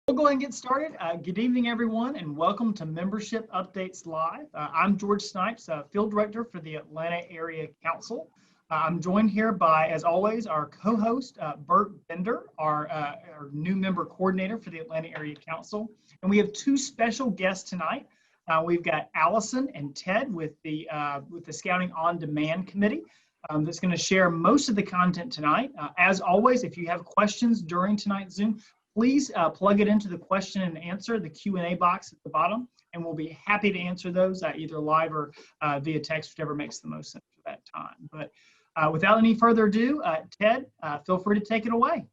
We'll go ahead and get started. Good evening, everyone, and welcome to Membership Updates Live. I'm George Snipes, Field Director for the Atlanta Area Council. I'm joined here by, as always, our co-host, Bert Bender, our new member coordinator for the Atlanta Area Council. And we have two special guests tonight. We've got Allison and Ted with the Scouting On Demand Committee. That's going to share most of the content tonight. As always, if you have questions during tonight's Zoom, please plug it into the question and answer, the Q&A box at the bottom, and we'll be happy to answer those either live or via text, whichever makes the most sense for that time. But without any further ado, Ted, feel free to take it away.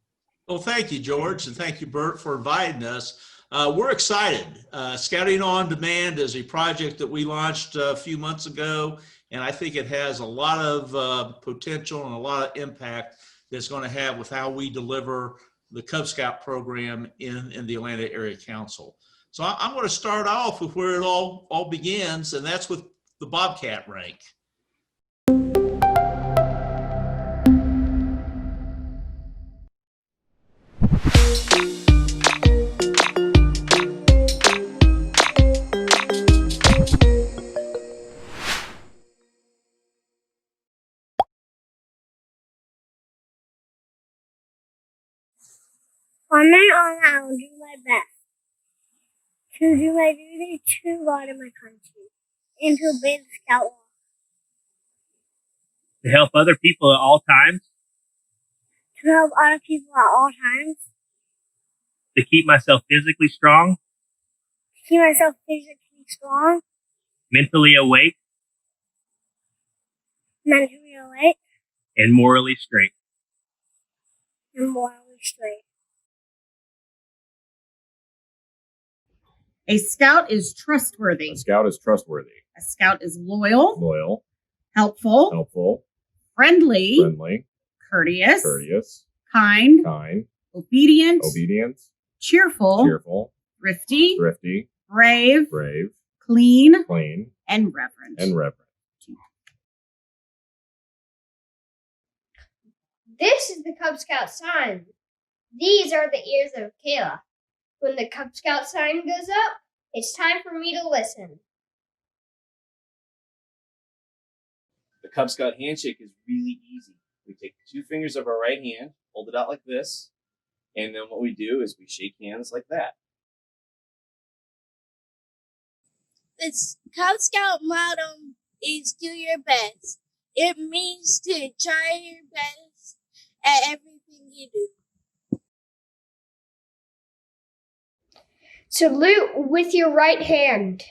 Well, thank you, George, and thank you, Bert, for inviting us. We're excited. Scouting On Demand is a project that we launched a few months ago, and I think it has a lot of potential and a lot of impact that it's going to have with how we deliver the Cub Scout program in the Atlanta Area Council. So I'm going to start off with where it all begins, and that's with the Bobcat rank. From now on, I will do my best to do my duty to God and my country, and to obey the Scout law. To help other people at all times. To help other people at all times. To keep myself physically strong. To keep myself physically strong. Mentally awake. Mentally awake. And morally straight. And morally straight. A scout is trustworthy. A scout is trustworthy. A scout is loyal. Loyal. Helpful. Helpful. Friendly. Friendly. Courteous. Courteous. Kind. Kind. Obedient. Obedient. Cheerful. Cheerful. Thrifty. Thrifty. Brave. Brave. Clean. Clean. And reverent. And reverent. This is the Cub Scout sign. These are the ears of Kayla. When the Cub Scout sign goes up, it's time for me to listen. The Cub Scout handshake is really easy. We take the two fingers of our right hand, hold it out like this, and then what we do is we shake hands like that. The Cub Scout motto is do your best. It means to try your best at everything you do. Salute with your right hand.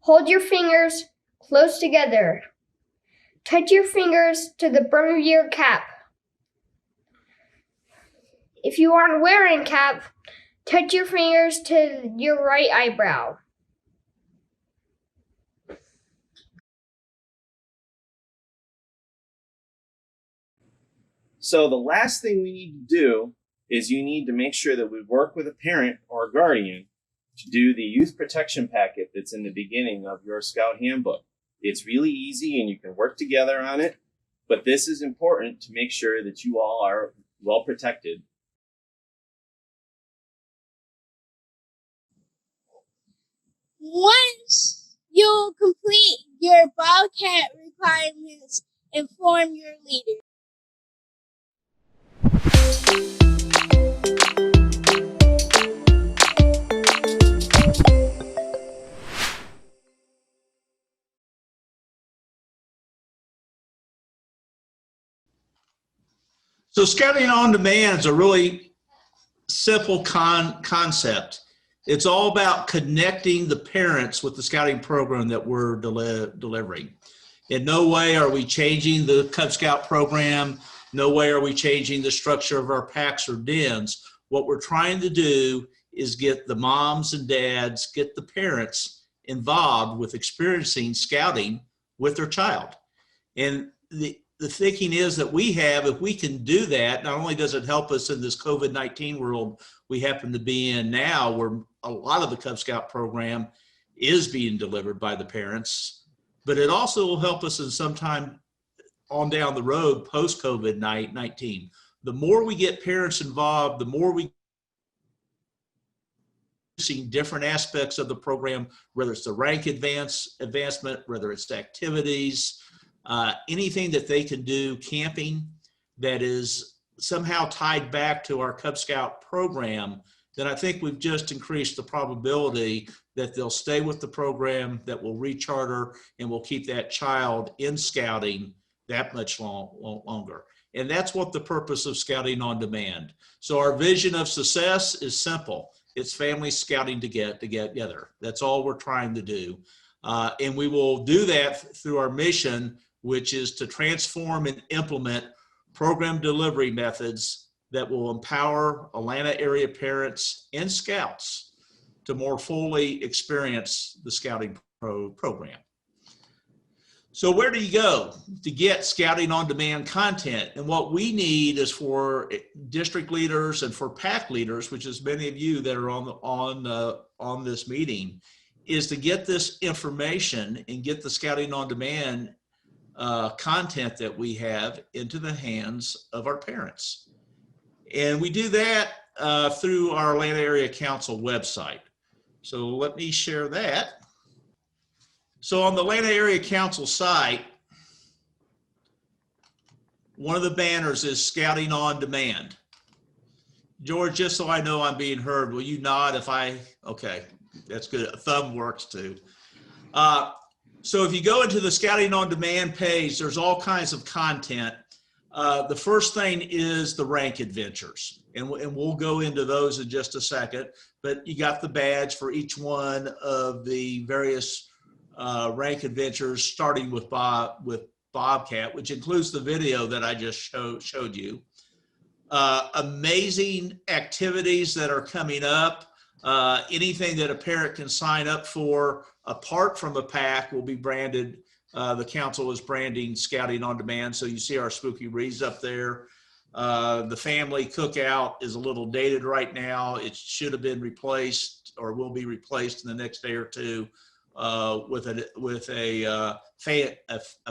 Hold your fingers close together. Touch your fingers to the brim of your cap. If you aren't wearing cap, touch your fingers to your right eyebrow. So the last thing we need to do is you need to make sure that we work with a parent or a guardian to do the youth protection packet that's in the beginning of your Scout handbook. It's really easy and you can work together on it, but this is important to make sure that you all are well protected. Once you complete your Bobcat requirements, inform your leader. So Scouting On Demand is a really simple concept. It's all about connecting the parents with the scouting program that we're delivering. In no way are we changing the Cub Scout program. No way are we changing the structure of our packs or dens. What we're trying to do is get the moms and dads, get the parents involved with experiencing scouting with their child. And the thinking is that if we can do that, not only does it help us in this COVID-19 world we happen to be in now, where a lot of the Cub Scout program is being delivered by the parents, but it also will help us in some time on down the road post-COVID-19. The more we get parents involved, the more we different aspects of the program, whether it's the rank advancement, whether it's activities, anything that they can do, camping, that is somehow tied back to our Cub Scout program, then I think we've just increased the probability that they'll stay with the program, that will recharter, and will keep that child in scouting that much longer. And that's what the purpose of Scouting on Demand. So our vision of success is simple. It's families scouting to get together. That's all we're trying to do. And we will do that through our mission, which is to transform and implement program delivery methods that will empower Atlanta area parents and scouts to more fully experience the Scouting program. So where do you go to get Scouting on Demand content? And what we need is for district leaders and for PAC leaders, which is many of you that are on this meeting, is to get this information and get the Scouting on Demand content that we have into the hands of our parents. And we do that through our Atlanta Area Council website. So let me share that. So on the Atlanta Area Council site, one of the banners is Scouting on Demand. George, just so I know I'm being heard, will you nod if okay, that's good. A thumb works too. So if you go into the Scouting on Demand page, there's all kinds of content. The first thing is the rank adventures, and we'll go into those in just a second, but you got the badge for each one of the various rank adventures, starting with Bobcat, which includes the video that I just showed you. Amazing activities that are coming up. Anything that a parent can sign up for apart from a PAC will be branded. The council is branding Scouting on Demand. So you see our Spooky Reads up there. The family cookout is a little dated right now. It should have been replaced or will be replaced in the next day or two with a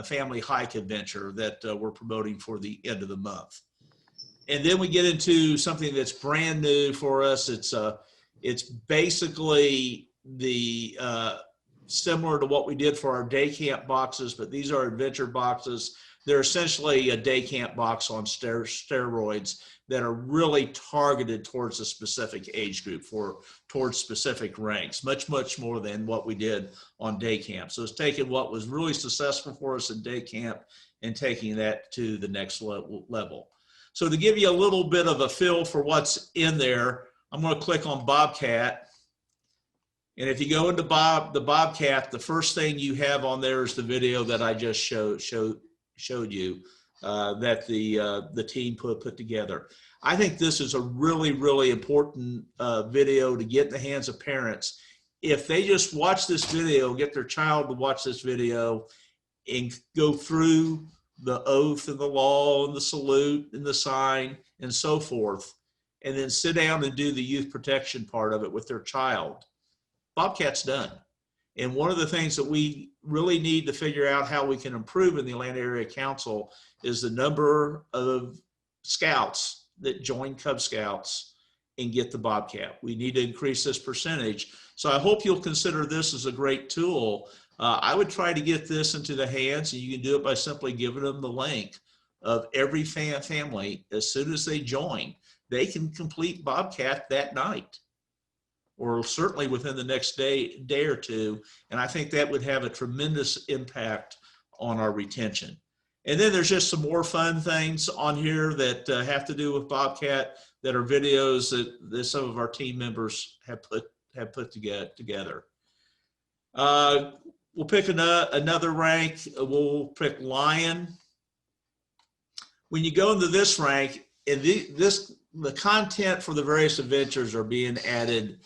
family hike adventure that we're promoting for the end of the month. And then we get into something that's brand new for us. It's basically the similar to what we did for our day camp boxes, but these are adventure boxes. They're essentially a day camp box on steroids that are really targeted towards a specific age group, towards specific ranks, much more than what we did on day camp. So it's taking what was really successful for us in day camp and taking that to the next level. So to give you a little bit of a feel for what's in there, I'm going to click on Bobcat. And if you go into the Bobcat, the first thing you have on there is the video that I just showed you that the team put together. I think this is a really important video to get in the hands of parents. If they just watch this video, get their child to watch this video and go through the oath and the law and the salute and the sign and so forth, and then sit down and do the youth protection part of it with their child, Bobcat's done. And one of the things that we really need to figure out how we can improve in the Atlanta Area Council is the number of scouts that join Cub Scouts and get the Bobcat. We need to increase this percentage. So I hope you'll consider this as a great tool. I would try to get this into the hands, and you can do it by simply giving them the link of every family. As soon as they join, they can complete Bobcat that night, or certainly within the next day or two. And I think that would have a tremendous impact on our retention. And then there's just some more fun things on here that have to do with Bobcat, that are videos that some of our team members have put together. We'll pick another rank. We'll pick Lion. When you go into this rank, and the content for the various adventures are being added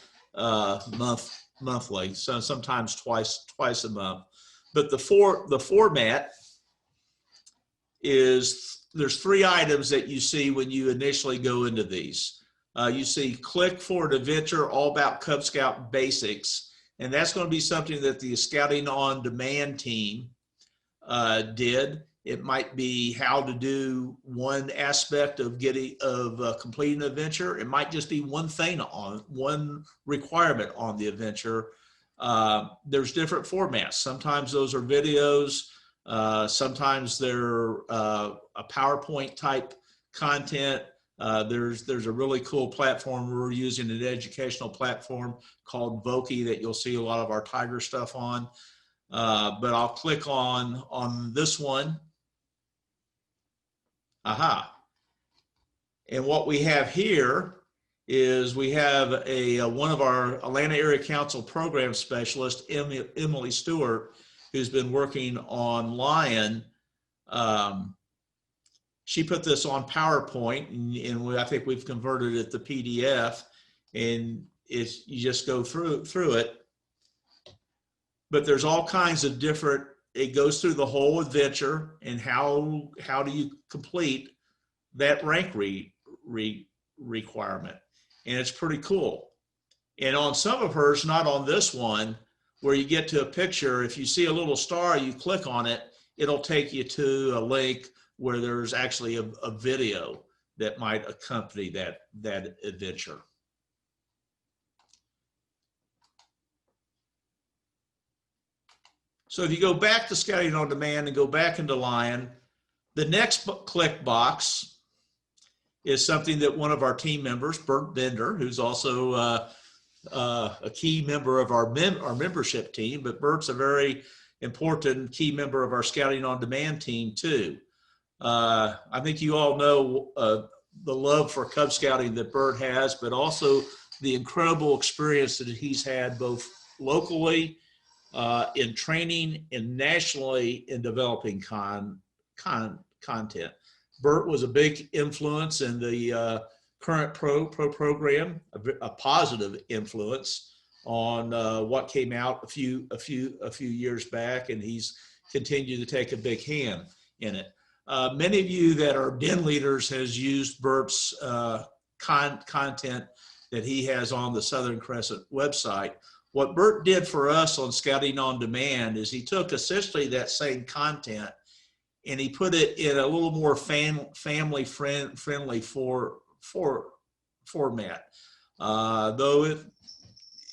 monthly, so sometimes twice a month. But the format is, there's 3 items that you see when you initially go into these. You see click for an adventure all about Cub Scout basics, and that's going to be something that the Scouting on Demand team did. It might be how to do one aspect of completing an adventure. It might just be one requirement on the adventure. There's different formats. Sometimes those are videos. Sometimes they're a PowerPoint type content. There's a really cool platform we're using, an educational platform called Voki that you'll see a lot of our Tiger stuff on. But I'll click on this one. Aha. And what we have here is we have one of our Atlanta Area Council program specialists, Emily Stewart, who's been working on Lion. She put this on PowerPoint, and I think we've converted it to PDF, and you just go through it. But there's all kinds of different, it goes through the whole adventure and how do you complete that rank requirement. And it's pretty cool. And on some of hers, not on this one, where you get to a picture, if you see a little star, you click on it, it'll take you to a link where there's actually a video that might accompany that adventure. So if you go back to Scouting on Demand and go back into Lion, the next click box is something that one of our team members, Bert Bender, who's also a key member of our membership team, but Bert's a very important key member of our Scouting on Demand team too. I think you all know the love for Cub Scouting that Bert has, but also the incredible experience that he's had both locally in training and nationally in developing content. Bert was a big influence in the current program, a positive influence on what came out a few years back, and he's continued to take a big hand in it. Many of you that are den leaders has used Bert's content that he has on the Southern Crescent website. What Bert did for us on Scouting on Demand is he took essentially that same content and he put it in a little more family friendly format. Though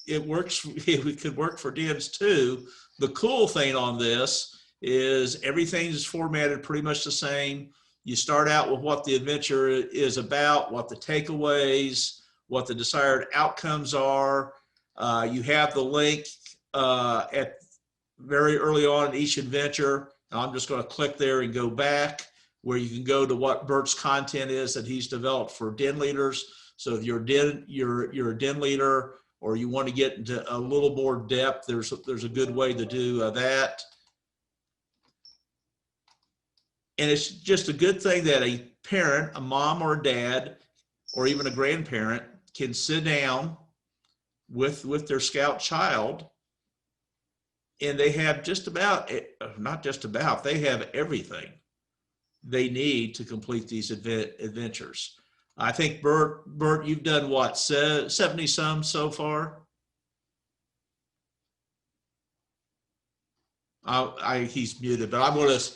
it works, it could work for dens too. The cool thing on this is everything's formatted pretty much the same. You start out with what the adventure is about, what the takeaways, what the desired outcomes are. You have the link at very early on in each adventure. I'm just going to click there and go back where you can go to what Bert's content is that he's developed for den leaders. So if you're a den leader or you want to get into a little more depth, there's a good way to do that. And it's just a good thing that a parent, a mom or a dad, or even a grandparent can sit down with their scout child, and they have just about, not just about, they have everything they need to complete these adventures. I think Bert, you've done what, 70 some so far? He's muted, but I'm going to,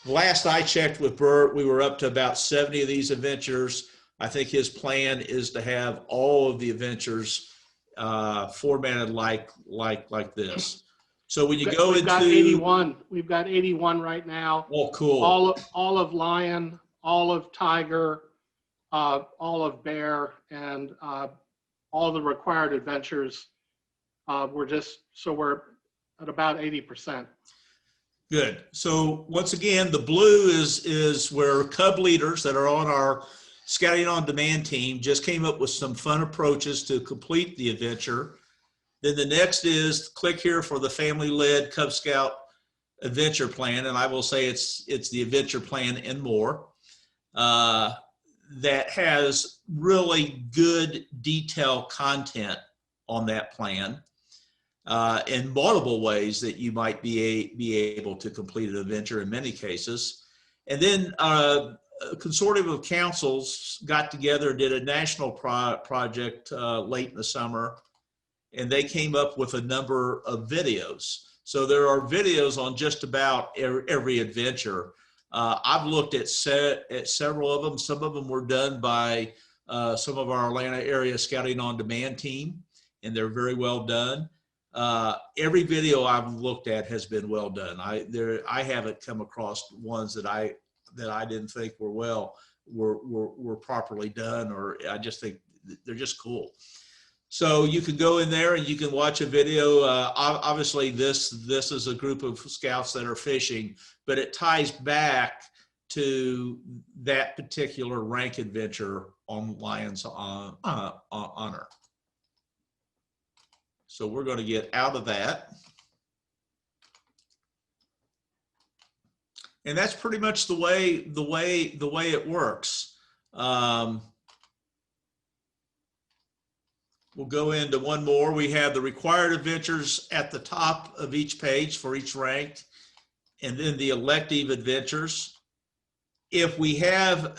last I checked with Bert, we were up to about 70 of these adventures. I think his plan is to have all of the adventures formatted like this. So when you go into, we've got 81 right now. Oh, cool. All of Lion, all of Tiger, all of Bear, and all the required adventures. We're at about 80%. Good. So once again, the blue is where Cub leaders that are on our Scouting on Demand team just came up with some fun approaches to complete the adventure. Then the next is click here for the family-led Cub Scout adventure plan, and I will say it's the adventure plan and more. That has really good detailed content on that plan in multiple ways that you might be able to complete an adventure in many cases. And then a consortium of councils got together and did a national project late in the summer, and they came up with a number of videos. So there are videos on just about every adventure. I've looked at several of them. Some of them were done by some of our Atlanta area Scouting on Demand team, and they're very well done. Every video I've looked at has been well done. I haven't come across ones that I didn't think were properly done, or I just think they're just cool. So you can go in there and you can watch a video. Obviously, this is a group of scouts that are fishing, but it ties back to that particular rank adventure on Lions Honor. So we're going to get out of that. And that's pretty much the way it works. We'll go into one more. We have the required adventures at the top of each page for each rank, and then the elective adventures. If we have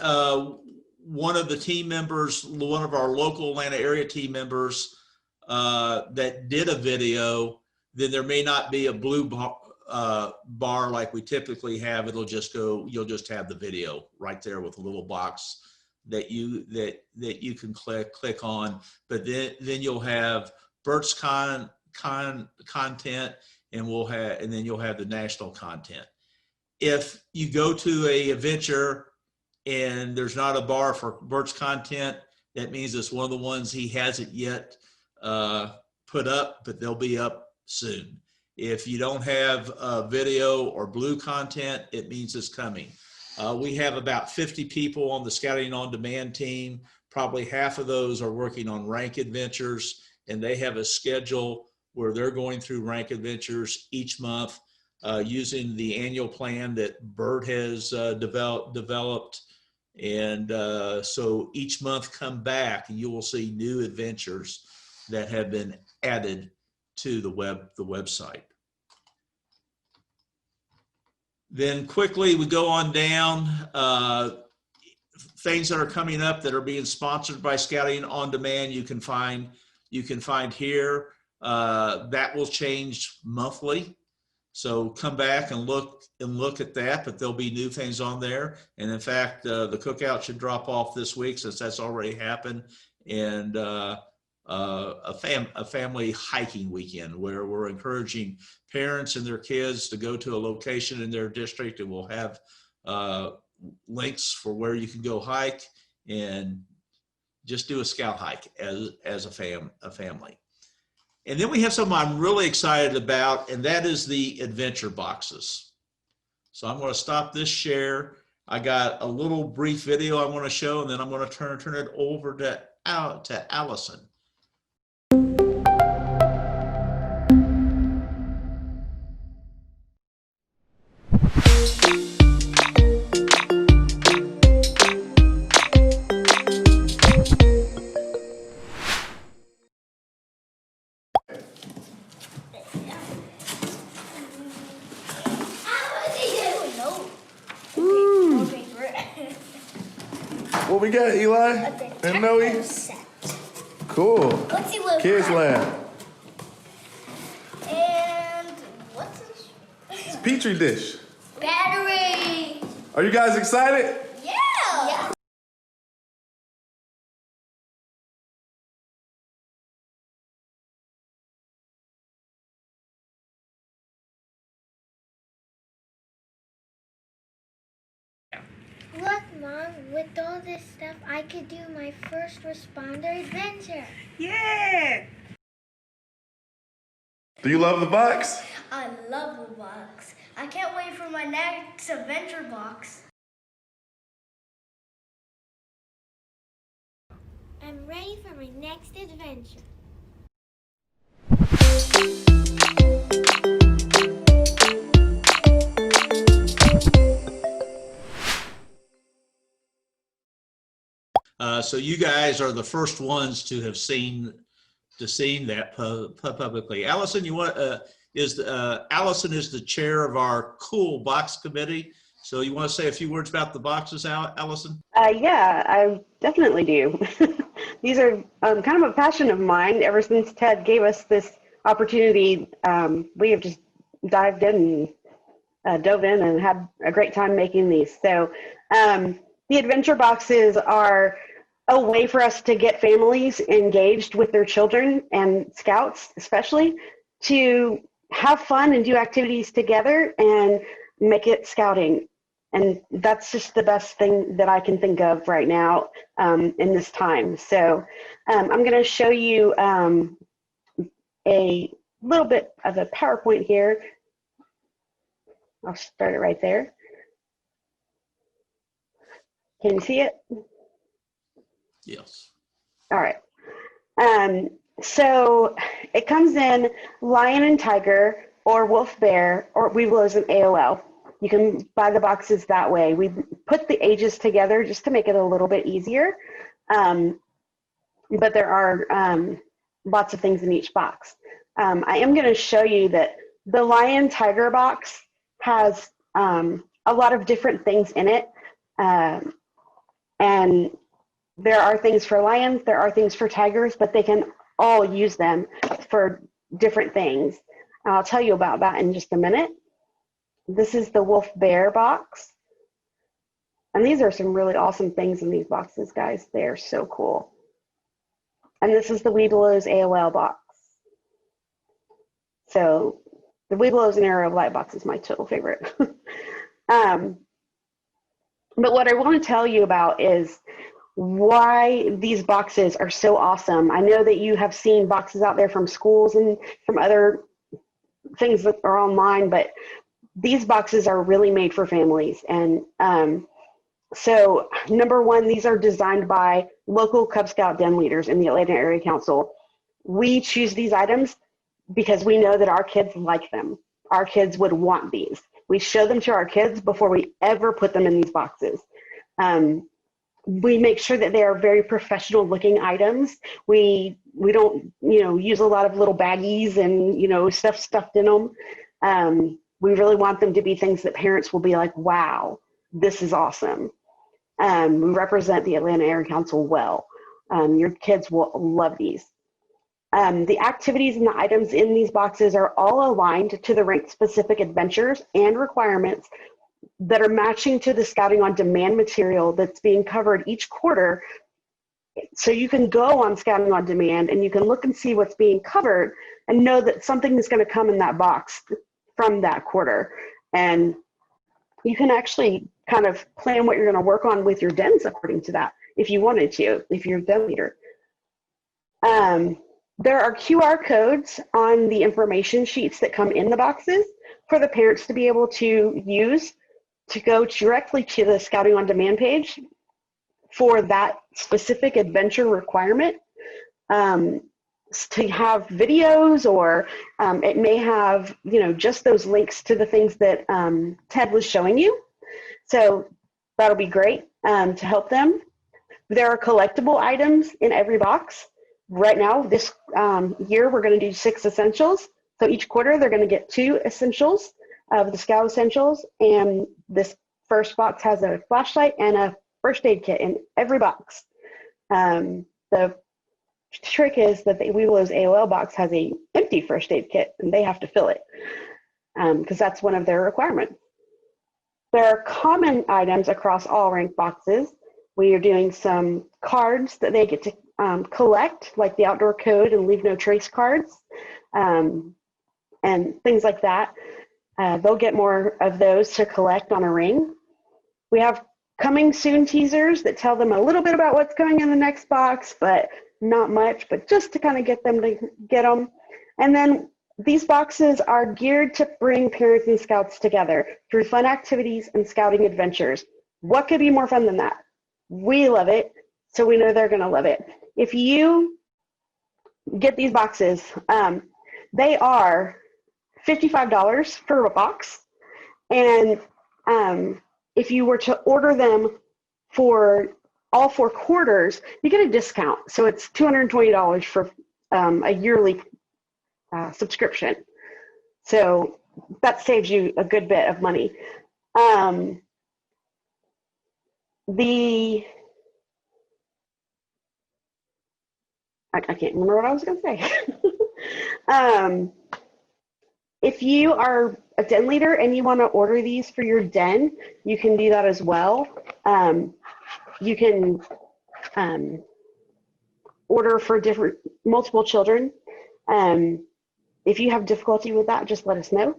one of the team members, one of our local Atlanta area team members that did a video, then there may not be a blue bar like we typically have. It'll just go, you'll just have the video right there with a little box that you can click on, but then you'll have Bert's content, and then you'll have the national content. If you go to a adventure and there's not a bar for Bert's content, that means it's one of the ones he hasn't yet put up, but they'll be up soon. If you don't have video or blue content, it means it's coming. We have about 50 people on the Scouting on Demand team. Probably half of those are working on rank adventures, and they have a schedule where they're going through rank adventures each month using the annual plan that Bert has developed. And so each month come back and you will see new adventures that have been added to the website. Then quickly we go on down, things that are coming up that are being sponsored by Scouting on Demand. You can find here. That will change monthly. So come back and look at that, but there'll be new things on there. And in fact, the cookout should drop off this week since that's already happened. And a family hiking weekend where we're encouraging parents and their kids to go to a location in their district, and we'll have links for where you can go hike and just do a scout hike as a family. And then we have something I'm really excited about, and that is the adventure boxes. So I'm going to stop this share. I got a little brief video I want to show, and then I'm going to turn it over to Allison. What we got, Eli and Noe? Cool. Let's see what Kids Land. And what's this? It's a Petri dish. Battery. Are you guys excited? Yeah. Look, Mom, with all this stuff, I could do my first responder adventure. Yeah. Do you love the box? I love the box. I can't wait for my next adventure box. I'm ready for my next adventure. So you guys are the first ones to have seen that publicly. Allison, Allison is the chair of our Cool Box Committee. So you want to say a few words about the boxes, Allison? Yeah, I definitely do. These are kind of a passion of mine. Ever since Ted gave us this opportunity, we have just dived in dove in and had a great time making these. So the adventure boxes are a way for us to get families engaged with their children and scouts, especially, to have fun and do activities together and make it scouting. And that's just the best thing that I can think of right now in this time. So I'm going to show you a little bit of a PowerPoint here. I'll start it right there. Can you see it? Yes. All right. So it comes in lion and tiger, or wolf bear, or Weeblos and AOL. You can buy the boxes that way. We put the ages together just to make it a little bit easier. But there are lots of things in each box. I am going to show you that the lion tiger box has a lot of different things in it. And there are things for lions, there are things for tigers, but they can all use them for different things. I'll tell you about that in just a minute. This is the wolf bear box. And these are some really awesome things in these boxes, guys. They are so cool. And this is the Weeblos AOL box. So the Weeblos and Arrow of Light box is my total favorite. But what I want to tell you about is why these boxes are so awesome. I know that you have seen boxes out there from schools and from other things that are online, but these boxes are really made for families. And so number one, these are designed by local Cub Scout den leaders in the Atlanta Area Council. We choose these items because we know that our kids like them. Our kids would want these. We show them to our kids before we ever put them in these boxes. We make sure that they are very professional looking items. We don't, use a lot of little baggies and, stuff stuffed in them. We really want them to be things that parents will be like, wow, this is awesome. We represent the Atlanta Area Council well. Your kids will love these. The activities and the items in these boxes are all aligned to the rank-specific adventures and requirements that are matching to the Scouting on Demand material that's being covered each quarter. So you can go on Scouting on Demand and you can look and see what's being covered and know that something is going to come in that box from that quarter. And you can actually kind of plan what you're going to work on with your dens according to that, if you wanted to, if you're a den leader. There are QR codes on the information sheets that come in the boxes for the parents to be able to use to go directly to the Scouting on Demand page for that specific adventure requirement. To have videos, or it may have, just those links to the things that Ted was showing you. So that'll be great to help them. There are collectible items in every box. Right now, this year, we're going to do 6 essentials. So each quarter, they're going to get 2 essentials of the Scout Essentials. And this first box has a flashlight and a first aid kit in every box. The trick is that the Weeblos AOL box has a empty first aid kit, and they have to fill it because that's one of their requirements. There are common items across all rank boxes. We are doing some cards that they get to collect, like the outdoor code and leave no trace cards, and things like that. They'll get more of those to collect on a ring. We have coming soon teasers that tell them a little bit about what's coming in the next box, but not much, but just to kind of get them to get them. And then these boxes are geared to bring parents and scouts together through fun activities and scouting adventures. What could be more fun than that? We love it, so we know they're going to love it. If you get these boxes, they are $55 for a box. And if you were to order them for all 4 quarters, you get a discount. So it's $220 for a yearly subscription. So that saves you a good bit of money. I can't remember what I was going to say. If you are a den leader and you want to order these for your den, you can do that as well. You can order for multiple children. If you have difficulty with that, just let us know.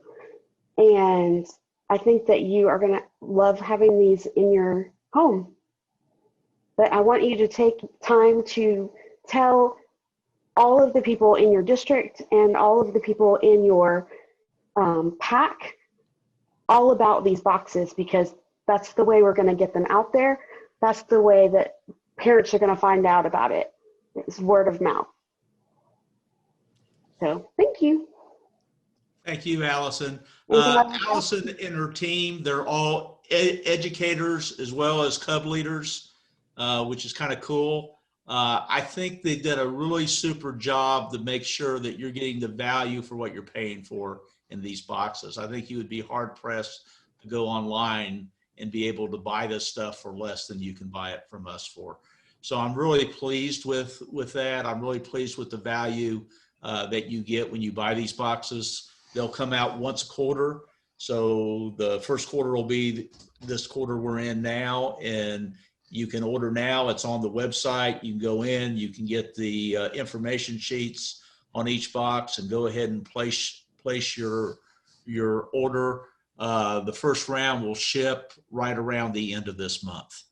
And I think that you are going to love having these in your home. But I want you to take time to tell all of the people in your district and all of the people in your pack all about these boxes, because that's the way we're going to get them out there. That's the way that parents are going to find out about it. It's word of mouth. So thank you. Thank you, Allison. Anything else? Allison and her team, they're all educators as well as cub leaders, which is kind of cool. I think they did a really super job to make sure that you're getting the value for what you're paying for in these boxes. I think you would be hard pressed to go online and be able to buy this stuff for less than you can buy it from us for. So I'm really pleased with that. I'm really pleased with the value that you get when you buy these boxes. They'll come out once a quarter. So the first quarter will be this quarter we're in now, and you can order now. It's on the website. You can go in, you can get the information sheets on each box and go ahead and place your order. The first round will ship right around the end of this month.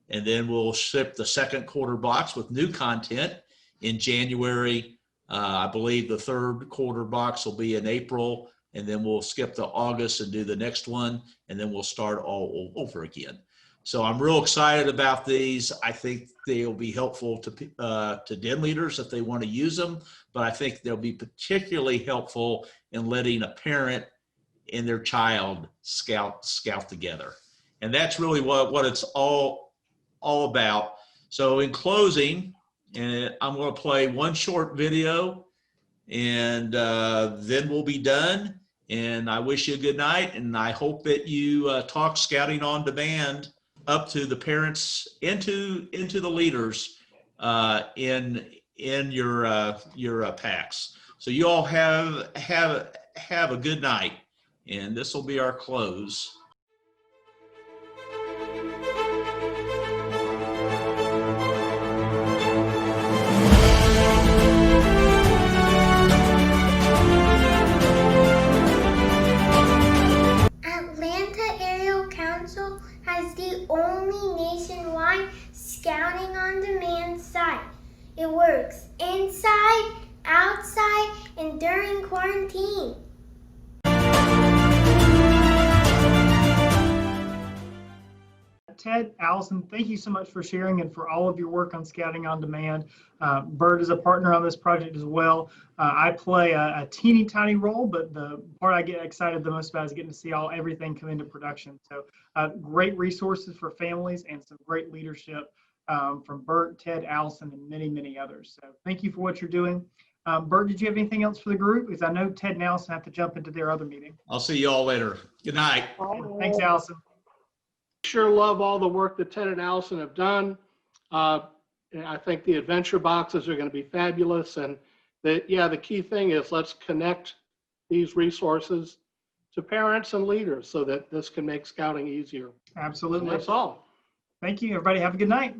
And then we'll ship the second quarter box with new content in January. I believe the third quarter box will be in April, and then we'll skip to August and do the next one, and then we'll start all over again. So I'm real excited about these. I think they'll be helpful to den leaders if they want to use them, but I think they'll be particularly helpful in letting a parent and their child scout together. And that's really what it's all about. So in closing, and I'm going to play one short video, and then we'll be done. And I wish you a good night, and I hope that you talk Scouting on Demand up to the parents, into the leaders in your packs. So you all have a good night, and this will be our close. Has the only nationwide Scouting on Demand site. It works inside, outside, and during quarantine. Ted, Allison, thank you so much for sharing and for all of your work on Scouting on Demand. Bert is a partner on this project as well. I play a teeny tiny role, but the part I get excited the most about is getting to see everything come into production. So great resources for families and some great leadership from Bert, Ted, Allison, and many, many others. So thank you for what you're doing. Bert, did you have anything else for the group? Because I know Ted and Allison have to jump into their other meeting. I'll see you all later. Good night. Thanks, Allison. Sure love all the work that Ted and Allison have done. I think the adventure boxes are going to be fabulous. And the key thing is let's connect these resources to parents and leaders so that this can make scouting easier. Absolutely. And that's all. Thank you, everybody. Have a good night.